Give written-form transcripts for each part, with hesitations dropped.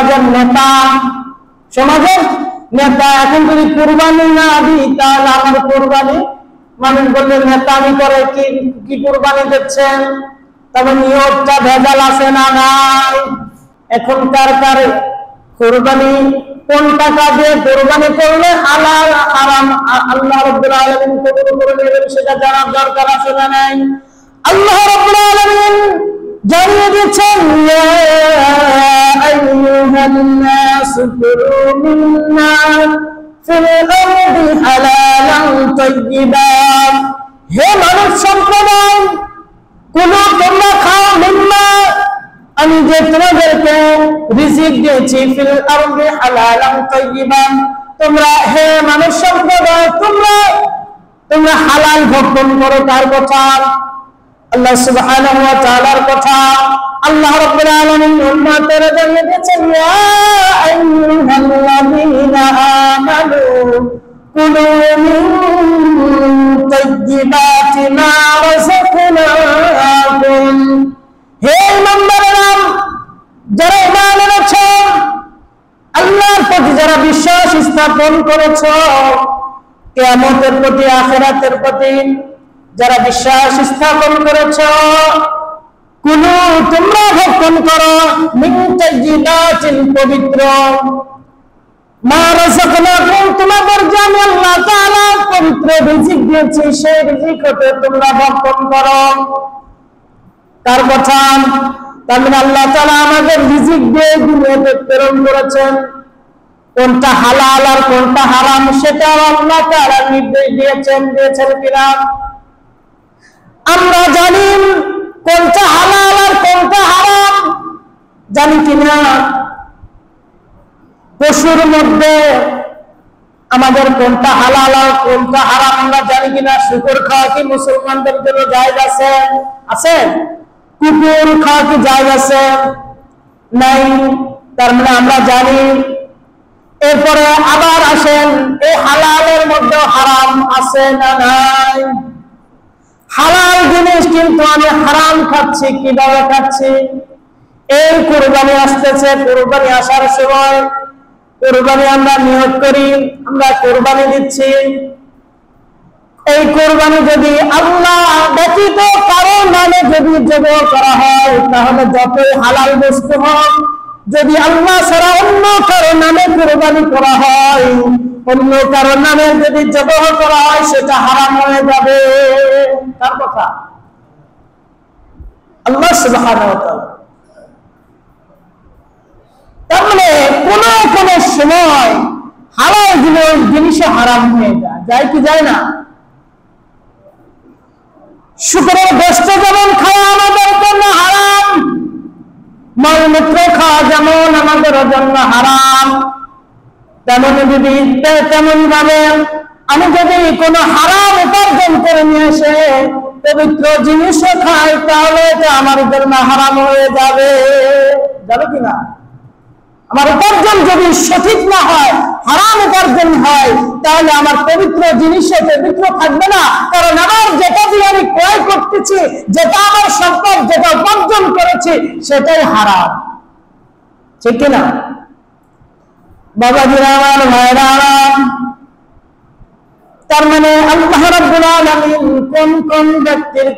সমাজের নেতা, সমাজের নেতা এখন যদি কুরবানি না দিই তাহলে আমার কুরবানি, মানুষ বললে নেতা আমি করে কি কুরবানি দিচ্ছেন, তবে নিয়তটা ভেজাল আছে না নাই? এখনকার কুরবানি কোন টাকা দিয়ে কুরবানি করলে হালাল হারাম আল্লাহ রাব্বুল আলামিন কবুল করে নেবেন সেটা জানার দরকার আছে না নাই? আল্লাহ রাব্বুল আলামিন জানিয়ে দিয়েছেন, ইয়া আইয়ুহান নাস কুলু মিম্মা ফিল আরদি হালালান তাইয়্যিবান, হে মানব সম্প্রদায়, কুলু তোমরা খাও, মিম্মা আমি যে তোমাদেরকে রিজিক দিয়েছি, ফিল আরদি হালালান তাইয়্যিবান, তোমরা হে মানব সম্প্রদায় তোমরা হালাল ভক্ষণ করো। কার কথা? আল্লাহ সুবহানাহু ওয়া তাআলার কথা। আল্লাহ রাব্বুল আলামিন উম্মতের জানিয়ে দিয়েছেন, ইয়া আইয়ুহাল্লাযীনা আমানু কুলু মিন তাইয়্যিবাতি মা রাযাকনাকুম, হে ঈমানদারেরা, যারা ঈমান এনেছো, আল্লাহর প্রতি যারা বিশ্বাস স্থাপন করেছো, কিয়ামতের প্রতি, আখিরাতের প্রতি যারা বিশ্বাস স্থাপন করেছো, কুলু তোমরা ভক্ষণ করো, মিন তাইয়্যিবাতিন পবিত্র, মা রাযাকনাকুম তোমাদের যে আমি আল্লাহ তাআলা পবিত্র রিজিক দিয়েছি সেই রিজিক হতে তোমরা ভক্ষণ করো। কার কথা? তার মানে আল্লাহ তাআলা আমাদের রিজিক দিয়ে দুনিয়াতে প্রেরণ করেছেন, কোনটা হালাল আর কোনটা হারাম সেটা আল্লাহ তাআলা নির্দেশ দিয়েছেন কিনা আমরা জানি? কোনটা হালাল আর কোনটা হারাম জানি কিনা? পশুর মধ্যে আমাদের কোনটা হালাল আর কোনটা হারাম আমরা জানি কিনা? শুকর খাওয়া কি মুসলমানদের জন্য জায়েজ আছে? আছে? কুকুর খাওয়া কি জায়েজ আছে? নাই। তার মানে আমরা জানি। এরপরে আবার আসেন, এই হালালের মধ্যে হারাম আছে না নাই? হালাল জিনিস কিন্তু আমি হারাম খাচ্ছি, কিভাবে খাচ্ছি? এই কুরবানি আসতেছে, কুরবানি আসার সময় কুরবানি আমরা নিয়ত করি, আমরা কুরবানি দিচ্ছি। এই কুরবানি যদি আল্লাহ ব্যতীত কারো নামে যদি জবাহ করা হয় তাহলে যতই হালাল বস্তু হোক, যদি আল্লাহ ছাড়া অন্য কারো নামে কুরবানি করা হয়, অন্য কারো নামে যদি জবাহ করা হয় সেটা হারাম হয়ে যাবে। তার কথা আল্লাহ সুবহানাহু ওয়া তাআলা। তার মানে কোন কোন সময় হালাল জিনিসও হারাম হয়ে যায় কি যায় না? শুকরের গোশত যেমন খাওয়া আমাদের জন্য হারাম, মলমূত্র খাওয়া যেমন আমাদের জন্য হারাম, তেমন ভাবে আমি যদি কোনো হারাম উপার্জন করে নিয়ে এসে পবিত্র জিনিসও খাই তাহলে এটা আমার জন্য হারাম হয়ে যাবে। যাবে কিনা? আমার উপার্জন যদি সঠিক না হয়, হারাম উপার্জন হয়, তাহলে আমার পবিত্র জিনিসে পবিত্র থাকবে না। কারণ আমার যেটা দিয়ে আমি ক্রয় করতেছি, যেটা আমার সম্পদ, যেটা উপার্জন করেছি সেটাই হারাম। ঠিক কিনা বাবাজিরা, আমার ভাইরা? তার মানে আল্লাহ রাব্বুল আলামিন কোন কোন ব্যক্তির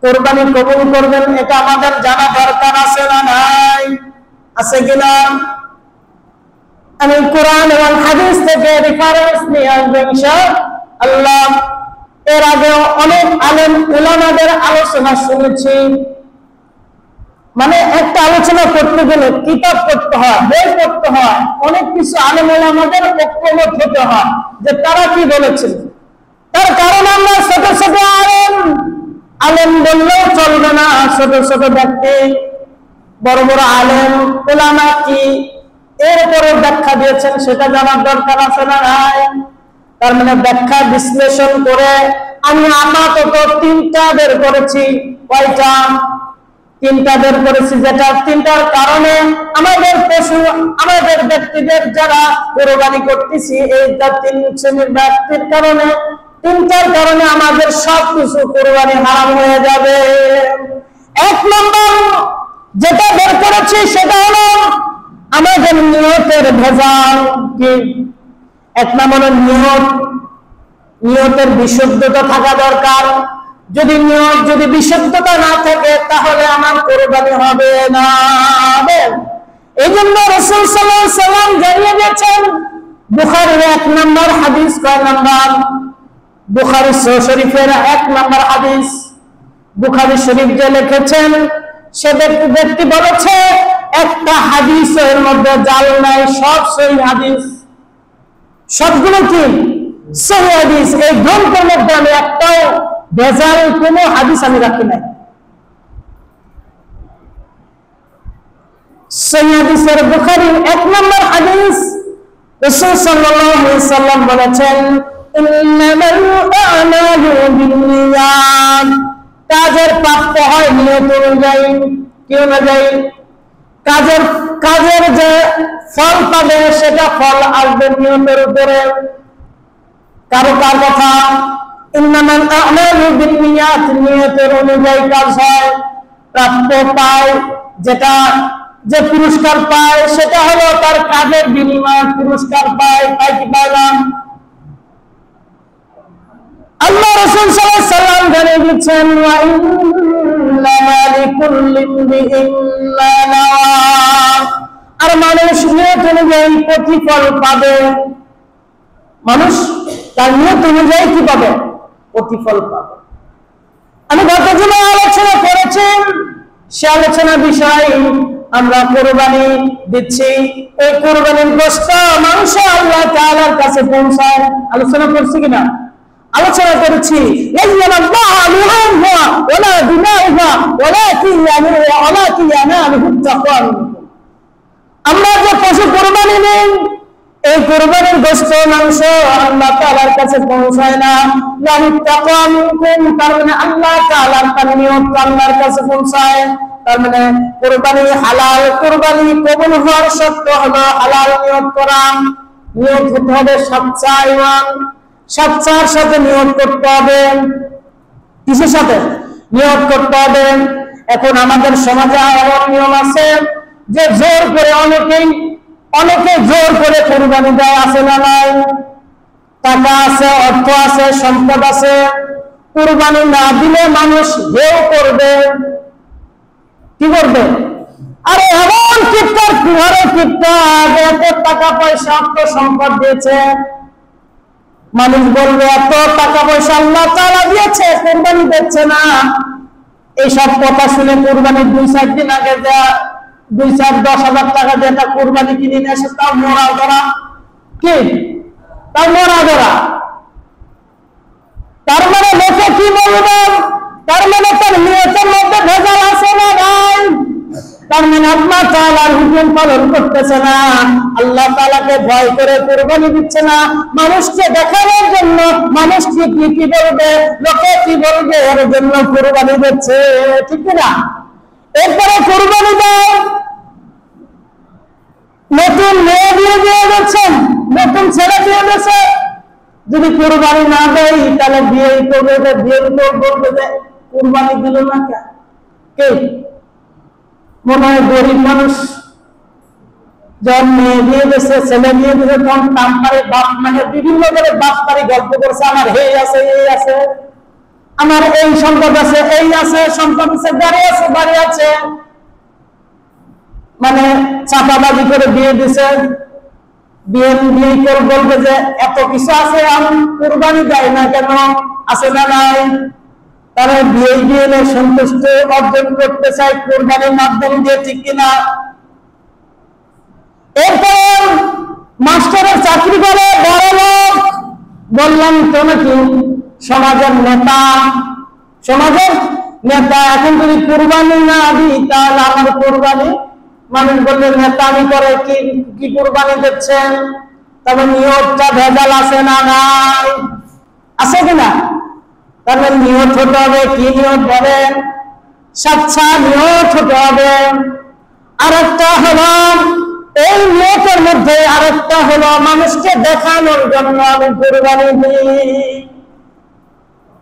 কুরবানি কবুল করবেন এটা আমাদের জানা দরকার আছে না নাই? আছে কিনা? আমি কোরআন এবং হাদিস থেকে রেফারেন্স নিয়ে আসবো ইনশাআল্লাহ। এর আগে অনেক আলেম উলামাদের আলোচনা শুনেছি। মানে একটা আলোচনা করতে গেলে কিতাব পড়তে হয়, বই পড়তে হয়, অনেক কিছু আলেম উলামাদের ঐক্যমত হতে হয় যে তারা কি বলেছেন। তার কারণ আমরা ছোট ছোট আলেম বললেও চলবে না, ছোট ছোট ব্যক্তি, বড় বড় আলেম উলামা কি এরপরে ব্যাখ্যা দিয়েছেন সেটা জানার দরকার আছে না নাই? তার মানে ব্যাখ্যা বিশ্লেষণ করে আমি আপাতত তিনটা বের করেছি। কয়টা? তিনটা বের করেছি, যেটা তিনটার কারণে আমাদের পশু, আমাদের ব্যক্তিদের যারা কুরবানি করতেছি এই তিন শ্রেণীর ব্যক্তির কারণে, তিনটার কারণে আমাদের সবকিছু কুরবানি হারাম হয়ে যাবে। এক নম্বর যেটা বের করেছি সেটা হলো দেখেন নিয়তের ভেজাল কি? এক নম্বরে নিয়তের বিশুদ্ধতা থাকা দরকার। যদি বিশুদ্ধতা না থাকে তাহলে আমার কুরবানি হবে না। এই জন্য রাসূল সাল্লাল্লাহু আলাইহি ওয়াসাল্লাম জানিয়ে দিয়েছেন, বুখারীর 1 নম্বর হাদিস, কয় নম্বর? বুখারী শরীফের 1 নম্বর হাদিস। বুখারী শরীফ যে লিখেছেন সে ব্যক্তি বলেছে একটা হাদিসের মধ্যে জাল নাই, সব সহিহ হাদিস, সবগুলো কি সহিহ হাদিস। এই গ্রন্থের মধ্যে আমি একটাও ভেজাল কোনো হাদিস আমি রাখি নাই। সহিহ হাদিসের বুখারীর 1 নম্বর হাদিস, রাসূল সাল্লাল্লাহু আলাইহি ওয়াসাল্লাম বলেছেন, ইন্নামাল আ'মালু বিন্নিয়াত, কাজের প্রাপ্য হয় নিয়ত অনুযায়ী। কি অনুযায়ী? কাজের যে ফল পাবে সেটা ফল আসবে নিয়তের উপরে। কার কথা? ইন্নামাল আ'মালু বিন্নিয়াত, নিয়তের অনুযায়ী কাজ হয়, প্রাপ্য পায়, যে পুরস্কার পায় সেটা হলো তার কাজের বিনিময় পুরস্কার পায়। কি পাইলাম? আল্লাহ রাসূল সাল্লাল্লাহু আলাইহি ওয়াসাল্লাম জানিয়ে দিচ্ছেন, ওয়া ইন্নামা লিকুল্লি ইমরিইন মা নাওয়া, আর মানুষ নিয়ত অনুযায়ী প্রতিফল পাবে। মানুষ তার নিয়ত অনুযায়ী কি পাবে? প্রতিফল পাবে। আমি গত জুমায় আলোচনা করেছি, সে আলোচনা বিষয় আমরা কুরবানি দিচ্ছি। এই কুরবানির গোশত মানুষ আল্লাহ তাআলার কাছে পৌঁছায়। আলোচনা করছি কিনা? আলোচনা করেছি। আমরা যে পশু কুরবানি দিই, এই কুরবানির গোশত মাংস আল্লাহ তাআলার কাছে পৌঁছায় না। তার মানে আল্লাহ তাআলার নিয়ত আল্লাহর কাছে পৌঁছায়। তার মানে কুরবানি হালাল, কুরবানি কবুল হওয়ার শর্ত হলো হালাল নিয়ত করা। নিয়ত হতে হবে সচ্চা ঈমান, সচ্চার সাথে নিয়ত করতে হবে। কিসের সাথে নিয়ত করতে হবে? এখন আমাদের সমাজে এমন নিয়ম আছে যে জোর করে অনেকে জোর করে কুরবানি দেয়, আছে না নাই? টাকা আছে, অর্থ আছে, সম্পদ আছে, কুরবানি না দিলে মানুষ হেও করবে। কি করবে? আরে এমন কিপ্টার, ঘরে কিপ্টার, এত টাকা পয়সা অর্থ সম্পদ দিয়েছে, মানুষ বলবে এত টাকা পয়সা আল্লাহ তাআলা দিয়েছে, কুরবানি দিচ্ছে না। এইসব কথা শুনে কুরবানি 2-4 দিন আগে যা 2-4-10,000 টাকা দিয়ে একটা কুরবানি কিনে নিয়ে এসে তাও মরা ধরা। কি? তাও মরা ধরা। তার মানে লোকে কি বলবে? তার মানে তার নিয়তের মধ্যে ভেজাল আছে না নাই? তার মানে আল্লাহ তাআলার হুকুম পালন করতেছে না, আল্লাহ তাআলাকে ভয় করে কুরবানি দিচ্ছে না। মানুষকে দেখানোর জন্য, মানুষকে কি বলবে, লোকে কি বলবে, এর জন্য কুরবানি দিচ্ছে। ঠিক না? এরপরে কুরবানি দেয়, নতুন মেয়ে দিয়ে দিচ্ছেন, নতুন ছেলে দিয়ে দিচ্ছে। যদি কুরবানি না দেয় তাহলে বিয়ে করবে, বিয়ের লোক বলবে যে কুরবানি দিল না কে? মনে হয় গরিব মানুষ যখন মেয়ে দিয়ে দিয়েছে, ছেলে দিয়ে দিয়েছে, তখন তাম্পারে বাপ, মানে বিভিন্ন করে বাপ পারি গল্প করছে, আমার এই আছে, এই আছে, আমার এই সম্পদ আছে, এই আছে, সম্পদ আছে, গাড়ি আছে, বাড়ি আছে, মানে চাপাবাজি করে বিয়ে দিছে। বিয়ে করে বলবে যে এত কিছু আছে, আমি কুরবানি দেয় না কেন? আছে না নাই? তারা বিয়ে সন্তুষ্ট অর্জন করতে চায় কুরবানির মাধ্যম দিয়ে। ঠিক কিনা? এরপর মাস্টারের চাকরি করে বড় লোক, বললাম তো নাকি সমাজের নেতা, এখন যদি কুরবানি না দিই তাহলে আমার কুরবানি, মানুষ বললে নেতা আমি করে কি কুরবানি দিচ্ছেন? তবে নিয়তটা ভেজাল আছে না নাই? আছে কিনা? তাহলে নিয়ত হতে হবে, কি নিয়ত বলেন? সচ্চা নিয়ত হতে হবে। আরেকটা হলো এই নিয়তের মধ্যে আরেকটা হলো মানুষকে দেখানোর জন্য আমি কুরবানি দিই।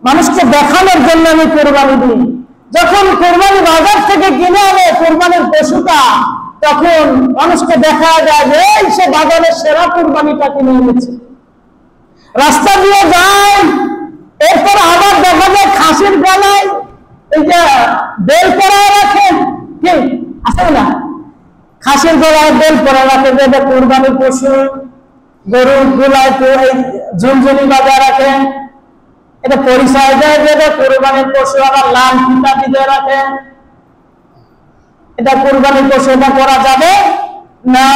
মানুষকে দেখানোর জন্য আমি কুরবানি দিই। যখন কুরবানি বাজার থেকে কিনে আনে কুরবানির পশুটা, তখন মানুষকে দেখা যায় যে সে বাজারের সেরা কুরবানিটা কিনে এনেছে, রাস্তা দিয়ে যায়, এরপর আবার দেখা যায় খাসির গলায় এই যে বেল পরা রাখেন, কি আছে না, খাসির গলায় বেল পরা রাখে, যে কুরবানির পশু, গরুর গলায় ঝুনঝুনি বাজা রাখেন, এটা পরিচয় দেয় যে কুরবানির পশু, আবার লাল ফিতা দিয়ে রাখেন, এটা কুরবানির পশু, এটা করা যাবে না।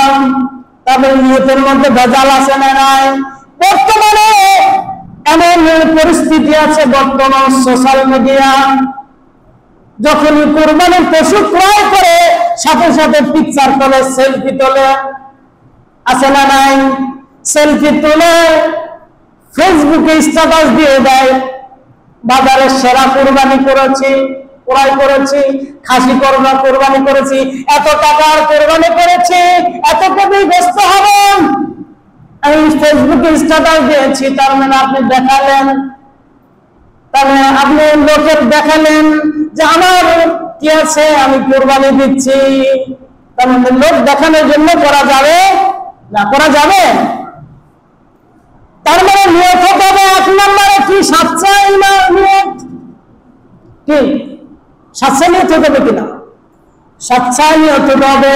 তবে নিয়তের মধ্যে ভেজাল আছে না নাই? বর্তমানে এমন পরিস্থিতি আছে, বর্তমান সোশ্যাল মিডিয়া, যখন কুরবানির পশু ক্রয় করে সাথে সাথে পিকচার তোলে, সেলফি তোলে, আছে না নাই? সেলফি তুলে ফেসবুকে স্ট্যাটাস দিয়ে দেয়, বাজারের সেরা কুরবানি করেছি, ক্রয় করেছি, খাসি কুরবানি করেছি, এত টাকার কুরবানি করেছি, এত টাকায় ব্যস্ত হবেন, আমি ফেসবুকে স্ট্যাটাস দিয়েছি, তার মানে আপনি দেখালেন, তাহলে আপনি লোকের দেখালেন যে আমার কি আছে, আমি কুরবানি দিচ্ছি, তার মানে লোক দেখানোর জন্য করা যাবে না? করা যাবে? তার মানে নিয়ত হতে হবে এক নম্বরে কি, সাচ্চাই না নিয়ত, কি সাচ্চা নিয়ত হতে হবে কিনা? সাচ্চা নিয়ত হবে।